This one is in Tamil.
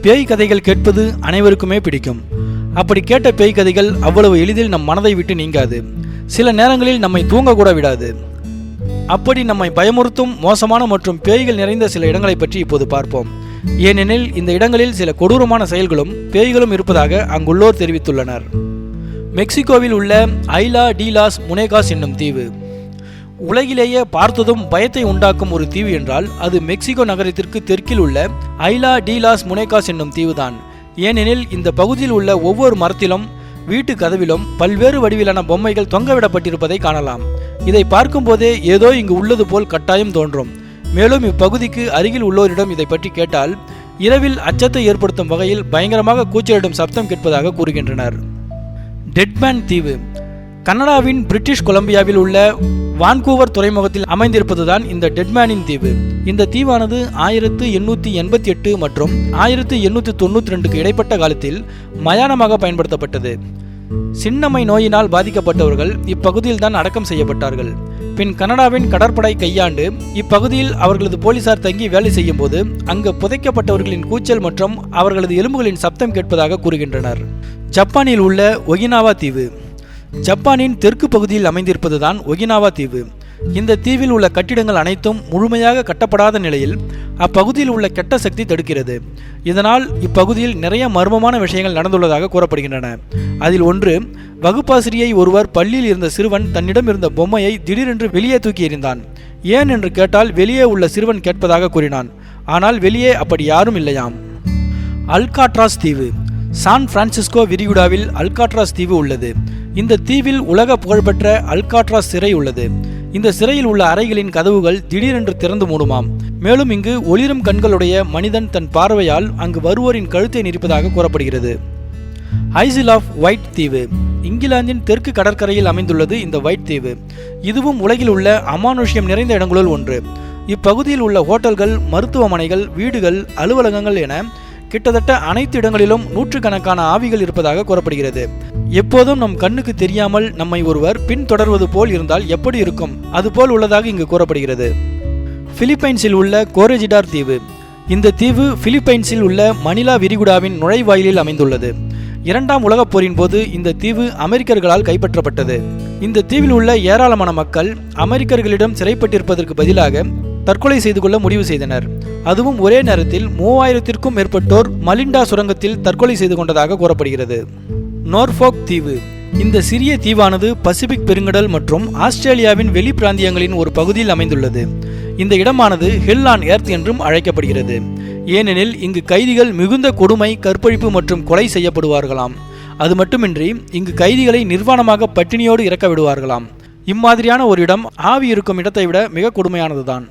பேய் கதைகள் கேட்பது அனைவருக்குமே பிடிக்கும். அப்படி கேட்ட பேய் கதைகள் அவ்வளவு எளிதில் நம் மனதை விட்டு நீங்காது. சில நேரங்களில் நம்மை தூங்க கூட விடாது. அப்படி நம்மை பயமுறுத்தும் மோசமான மற்றும் பேய்கள் நிறைந்த சில இடங்களை பற்றி இப்போது பார்ப்போம். ஏனெனில் இந்த இடங்களில் சில கொடூரமான செயல்களும் பேய்களும் இருப்பதாக அங்குள்ளோர் தெரிவித்துள்ளனர். மெக்சிகோவில் உள்ள ஐலா டி லாஸ் முனேகாஸ் என்னும் தீவு உலகிலேயே பார்த்ததும் பயத்தை உண்டாக்கும் ஒரு தீவு என்றால் அது மெக்சிகோ நகரத்திற்கு தெற்கில் உள்ள ஐலா டி லாஸ் முனேகாஸ் என்னும் தீவுதான். ஏனெனில் இந்த பகுதியில் உள்ள ஒவ்வொரு மரத்திலும் வீட்டு கதவிலும் பல்வேறு வடிவிலான பொம்மைகள் தொங்கவிடப்பட்டிருப்பதை காணலாம். இதை பார்க்கும் போதே ஏதோ இங்கு உள்ளது போல் கட்டாயம் தோன்றும். மேலும் இப்பகுதிக்கு அருகில் உள்ளோரிடம் இதை பற்றி கேட்டால் இரவில் அச்சத்தை ஏற்படுத்தும் வகையில் பயங்கரமாக கூச்சலிடும் சப்தம் கேட்பதாக கூறுகின்றனர். டெட்மேன் தீவு கனடாவின் பிரிட்டிஷ் கொலம்பியாவில் உள்ள வான்கூவர் துறைமுகத்தில் அமைந்திருப்பதுதான் இந்த டெட்மேனின் தீவு. இந்த தீவானது 1888 மற்றும் 1892 இடைப்பட்ட காலத்தில் மயானமாக பயன்படுத்தப்பட்டது. சின்னம்மை நோயினால் பாதிக்கப்பட்டவர்கள் இப்பகுதியில் தான் அடக்கம் செய்யப்பட்டார்கள். பின் கனடாவின் கடற்படை கையாண்டு இப்பகுதியில் அவர்களது போலீசார் தங்கி வேலை செய்யும் போது அங்கு புதைக்கப்பட்டவர்களின் கூச்சல் மற்றும் அவர்களது எலும்புகளின் சப்தம் கேட்பதாக கூறுகின்றனர். ஜப்பானில் உள்ள ஒகினாவா தீவு ஜப்பானின் தெற்கு பகுதியில் அமைந்திருப்பதுதான் ஒகினாவா தீவு. இந்த தீவில் உள்ள கட்டிடங்கள் அனைத்தும் முழுமையாக கட்டப்படாத நிலையில் அப்பகுதியில் உள்ள கெட்ட சக்தி தடுக்கிறது. இதனால் இப்பகுதியில் நிறைய மர்மமான விஷயங்கள் நடந்துள்ளதாக கூறப்படுகின்றன. அதில் ஒன்று, வகுப்பாசிரியை ஒருவர் பள்ளியில் இருந்த சிறுவன் தன்னிடம் இருந்த பொம்மையை திடீரென்று வெளியே தூக்கி எறிந்தான். ஏன் என்று கேட்டால் வெளியே உள்ள சிறுவன் கேட்பதாக கூறினான். ஆனால் வெளியே அப்படி யாரும் இல்லையாம். அல்காட்ராஸ் தீவு சான் பிரான்சிஸ்கோ விரிகுடாவில் அல்காட்ராஸ் தீவு உள்ளது. இந்த தீவில் உலக புகழ்பெற்ற அல்காட்ராஸ் சிறை உள்ளது. இந்த சிறையில் உள்ள அறைகளின் கதவுகள் திடீரென்று திறந்து மூடுமாம். மேலும் இங்கு ஒளிரும் கண்களுடைய மனிதன் தன் பார்வையால் அங்கு வருவோரின் கழுத்தை நெரிப்பதாக கூறப்படுகிறது. ஐசில் ஆஃப் ஒயிட் தீவு இங்கிலாந்தின் தெற்கு கடற்கரையில் அமைந்துள்ளது. இந்த ஒயிட் தீவு இதுவும் உலகில் உள்ள அமானுஷ்யம் நிறைந்த இடங்களுள் ஒன்று. இப்பகுதியில் உள்ள ஹோட்டல்கள், மருத்துவமனைகள், வீடுகள், அலுவலகங்கள் என கிட்டத்தட்ட அனைத்து இடங்களிலும் நூற்றுக்கணக்கான ஆவிகள் இருப்பதாக கூறப்படுகிறது. எப்போதும் நம் கண்ணுக்கு தெரியாமல் நம்மை ஒருவர் பின்தொடர்வது போல் இருந்தால் எப்படி இருக்கும், அதுபோல் உள்ளதாக இங்கு கூறப்படுகிறது. பிலிப்பைன்ஸில் உள்ள கோரெஜிடார் தீவு இந்த தீவு பிலிப்பைன்ஸில் உள்ள மணிலா விரிகுடாவின் நுழைவாயிலில் அமைந்துள்ளது. இரண்டாம் உலகப் போரின் போது இந்த தீவு அமெரிக்கர்களால் கைப்பற்றப்பட்டது. இந்த தீவில் உள்ள ஏராளமான மக்கள் அமெரிக்கர்களிடம் சிறைப்பட்டிருப்பதற்கு பதிலாக தற்கொலை செய்து கொள்ள முடிவு செய்தனர். அதுவும் ஒரே நேரத்தில் 3000க்கும் மேற்பட்டோர் மலிண்டா சுரங்கத்தில் தற்கொலை செய்து கொண்டதாக கூறப்படுகிறது. நோர்ஃபோக் தீவு இந்த சிறிய தீவானது பசிபிக் பெருங்கடல் மற்றும் ஆஸ்திரேலியாவின் வெளி பிராந்தியங்களின் ஒரு பகுதியில் அமைந்துள்ளது. இந்த இடமானது ஹெல் ஆன் எர்த் என்றும் அழைக்கப்படுகிறது. ஏனெனில் இங்கு கைதிகள் மிகுந்த கொடுமை, கற்பழிப்பு மற்றும் கொலை செய்யப்படுவார்களாம். அது மட்டுமின்றி இங்கு கைதிகளை நிர்வாணமாக பட்டினியோடு இறக்க விடுவார்களாம். இம்மாதிரியான ஒரு இடம் ஆவி இருக்கும் இடத்தை விட மிக கொடுமையானதுதான்.